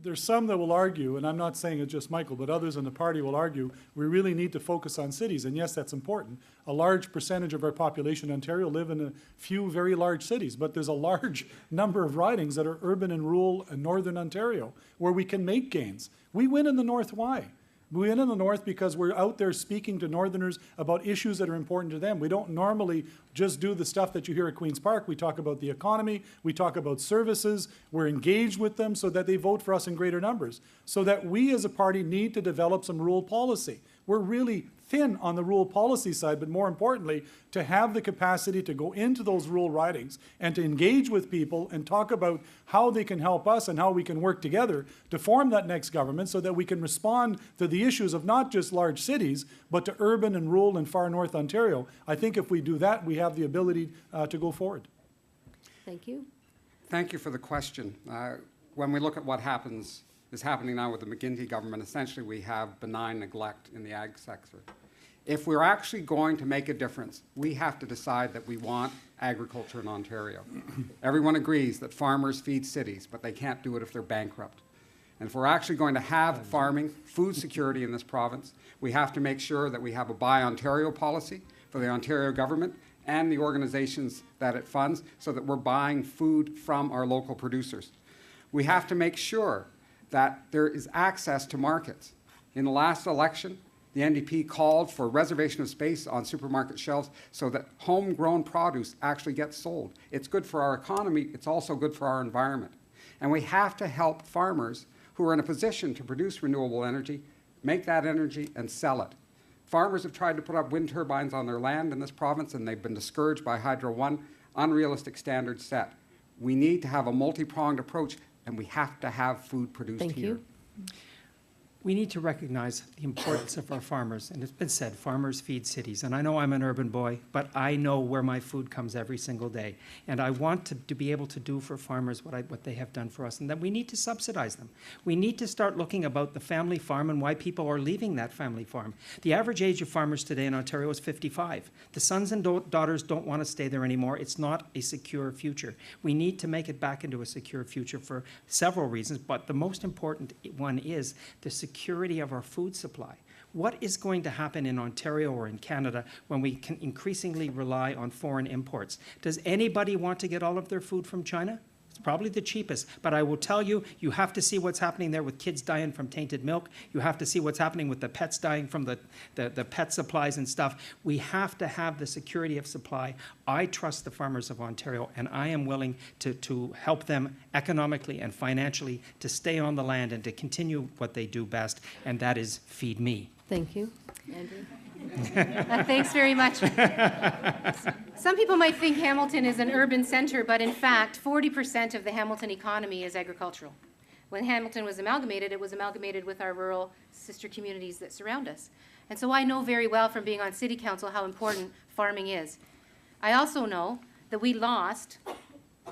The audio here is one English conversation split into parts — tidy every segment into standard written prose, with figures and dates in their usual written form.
There's some that will argue, and I'm not saying it's just Michael, but others in the party will argue, we really need to focus on cities. And yes, that's important. A large percentage of our population in Ontario live in a few very large cities, but there's a large number of ridings that are urban and rural and northern Ontario where we can make gains. We win in the north. Why? We win in the north because we're out there speaking to Northerners about issues that are important to them. We don't normally just do the stuff that you hear at Queen's Park. We talk about the economy, we talk about services, we're engaged with them so that they vote for us in greater numbers. So that we as a party need to develop some rural policy. We're really thin on the rural policy side, but more importantly, to have the capacity to go into those rural ridings and to engage with people and talk about how they can help us and how we can work together to form that next government so that we can respond to the issues of not just large cities, but to urban and rural and far north Ontario. I think if we do that, we have the ability to go forward. Thank you. Thank you for the question. When we look at what is happening now with the McGuinty government, essentially we have benign neglect in the ag sector. If we're actually going to make a difference, we have to decide that we want agriculture in Ontario. Everyone agrees that farmers feed cities, but they can't do it if they're bankrupt. And if we're actually going to have farming, food security in this province, we have to make sure that we have a Buy Ontario policy for the Ontario government and the organizations that it funds so that we're buying food from our local producers. We have to make sure that there is access to markets. In the last election, the NDP called for reservation of space on supermarket shelves so that homegrown produce actually gets sold. It's good for our economy, it's also good for our environment. And we have to help farmers who are in a position to produce renewable energy, make that energy and sell it. Farmers have tried to put up wind turbines on their land in this province and they've been discouraged by Hydro One, unrealistic standards set. We need to have a multi-pronged approach and we have to have food produced here. Thank you. We need to recognize the importance of our farmers. And it's been said, farmers feed cities. And I know I'm an urban boy, but I know where my food comes every single day. And I want to be able to do for farmers what they have done for us. And that we need to subsidize them. We need to start looking about the family farm and why people are leaving that family farm. The average age of farmers today in Ontario is 55. The sons and daughters don't want to stay there anymore. It's not a secure future. We need to make it back into a secure future for several reasons, but the most important one is the security of our food supply. What is going to happen in Ontario or in Canada when we can increasingly rely on foreign imports? Does anybody want to get all of their food from China? It's probably the cheapest, but I will tell you, you have to see what's happening there with kids dying from tainted milk. You have to see what's happening with the pets dying from the pet supplies and stuff. We have to have the security of supply. I trust the farmers of Ontario, and I am willing to help them economically and financially to stay on the land and to continue what they do best, and that is feed me. Thank you. Andrew? Thanks very much. Some people might think Hamilton is an urban center, but in fact, 40% of the Hamilton economy is agricultural. When Hamilton was amalgamated, it was amalgamated with our rural sister communities that surround us. And so I know very well from being on City Council how important farming is. I also know that we lost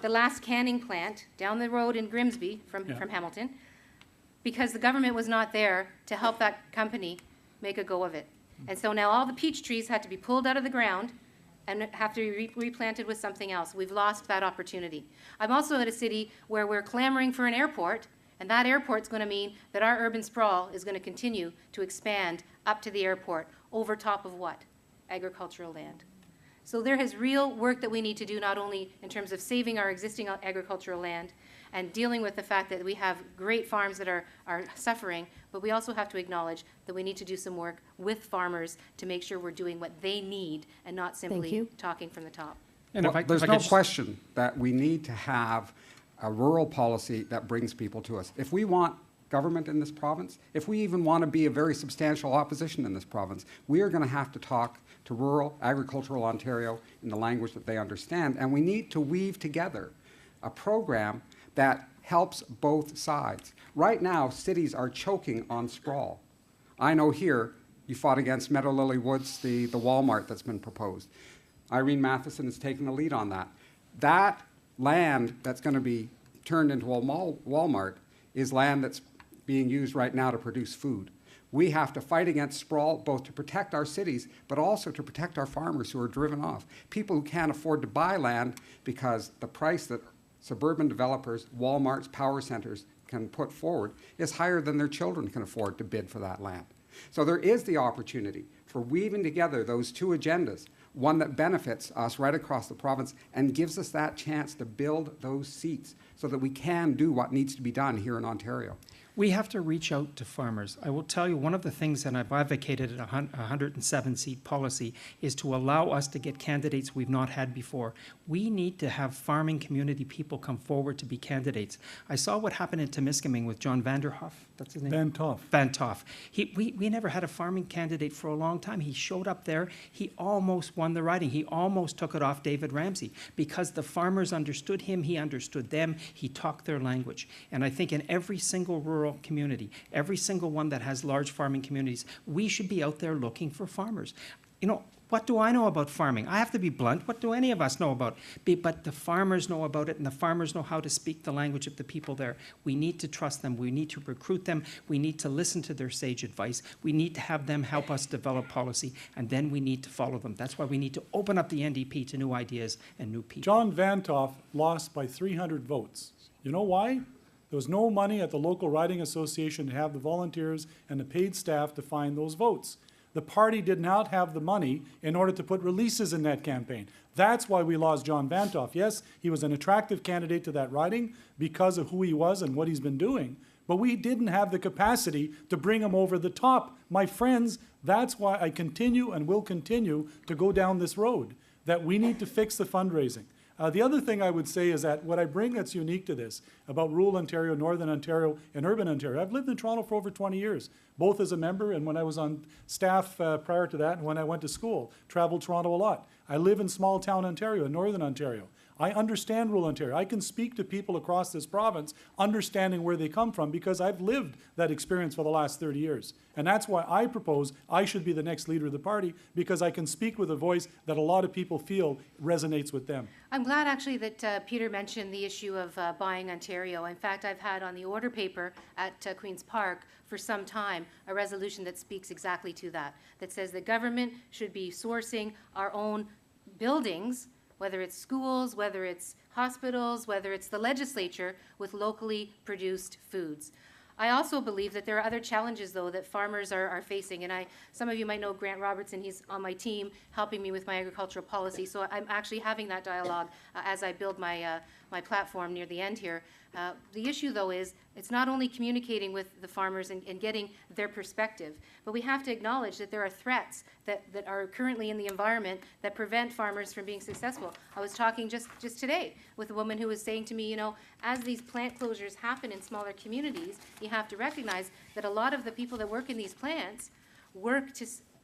the last canning plant down the road in Grimsby from Hamilton because the government was not there to help that company make a go of it. And so now all the peach trees had to be pulled out of the ground and have to be replanted with something else. We've lost that opportunity. I'm also at a city where we're clamoring for an airport, and that airport's going to mean that our urban sprawl is going to continue to expand up to the airport over top of what? Agricultural land. So there is real work that we need to do, not only in terms of saving our existing agricultural land and dealing with the fact that we have great farms that are suffering, but we also have to acknowledge that we need to do some work with farmers to make sure we're doing what they need and not simply talking from the top. And well, there's no question that we need to have a rural policy that brings people to us. If we want government in this province, if we even want to be a very substantial opposition in this province, we are going to have to talk to rural agricultural Ontario in the language that they understand, and we need to weave together a program that helps both sides. Right now, cities are choking on sprawl. I know here, you fought against Meadow Lily Woods, the Walmart that's been proposed. Irene Matheson has taken the lead on that. That land that's going to be turned into a Walmart is land that's being used right now to produce food. We have to fight against sprawl, both to protect our cities, but also to protect our farmers who are driven off. People who can't afford to buy land because the price that suburban developers, Walmarts, power centers can put forward is higher than their children can afford to bid for that land. So there is the opportunity for weaving together those two agendas, one that benefits us right across the province and gives us that chance to build those seats so that we can do what needs to be done here in Ontario. We have to reach out to farmers. I will tell you, one of the things that I've advocated at a 107-seat policy is to allow us to get candidates we've not had before. We need to have farming community people come forward to be candidates. I saw what happened in Temiskaming with John Vanderhoff. That's his name? Van Toff. Van Toff. We never had a farming candidate for a long time. He showed up there. He almost won the riding. He almost took it off David Ramsey because the farmers understood him. He understood them. He talked their language. And I think in every single rural community, every single one that has large farming communities, we should be out there looking for farmers. You know, what do I know about farming? I have to be blunt. What do any of us know about it? But the farmers know about it, and the farmers know how to speak the language of the people there. We need to trust them. We need to recruit them. We need to listen to their sage advice. We need to have them help us develop policy, and then we need to follow them. That's why we need to open up the NDP to new ideas and new people. John Van Toff lost by 300 votes. You know why? There was no money at the local riding association to have the volunteers and the paid staff to find those votes. The party did not have the money in order to put releases in that campaign. That's why we lost John Van Toff. Yes, he was an attractive candidate to that riding because of who he was and what he's been doing, but we didn't have the capacity to bring him over the top. My friends, that's why I continue and will continue to go down this road, that we need to fix the fundraising. The other thing I would say is that what I bring that's unique to this about rural Ontario, Northern Ontario, and urban Ontario, I've lived in Toronto for over 20 years, both as a member and when I was on staff prior to that and when I went to school, traveled Toronto a lot. I live in small town Ontario, in Northern Ontario. I understand rural Ontario. I can speak to people across this province understanding where they come from because I've lived that experience for the last 30 years. And that's why I propose I should be the next leader of the party because I can speak with a voice that a lot of people feel resonates with them. I'm glad actually that Peter mentioned the issue of buying Ontario. In fact, I've had on the order paper at Queen's Park for some time a resolution that speaks exactly to that, that says the government should be sourcing our own buildings, whether it's schools, whether it's hospitals, whether it's the legislature, with locally produced foods. I also believe that there are other challenges, though, that farmers are facing. And some of you might know Grant Robertson. He's on my team helping me with my agricultural policy. So I'm actually having that dialogue as I build my platform near the end here. The issue, though, is it's not only communicating with the farmers and getting their perspective, but we have to acknowledge that there are threats that are currently in the environment that prevent farmers from being successful. I was talking just today with a woman who was saying to me, you know, as these plant closures happen in smaller communities, you have to recognize that a lot of the people that work in these plants work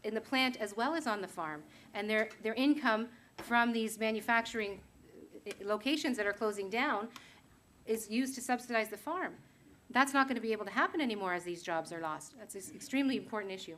in the plant as well as on the farm. And their income from these manufacturing locations that are closing down is used to subsidize the farm. That's not going to be able to happen anymore as these jobs are lost. That's an extremely important issue.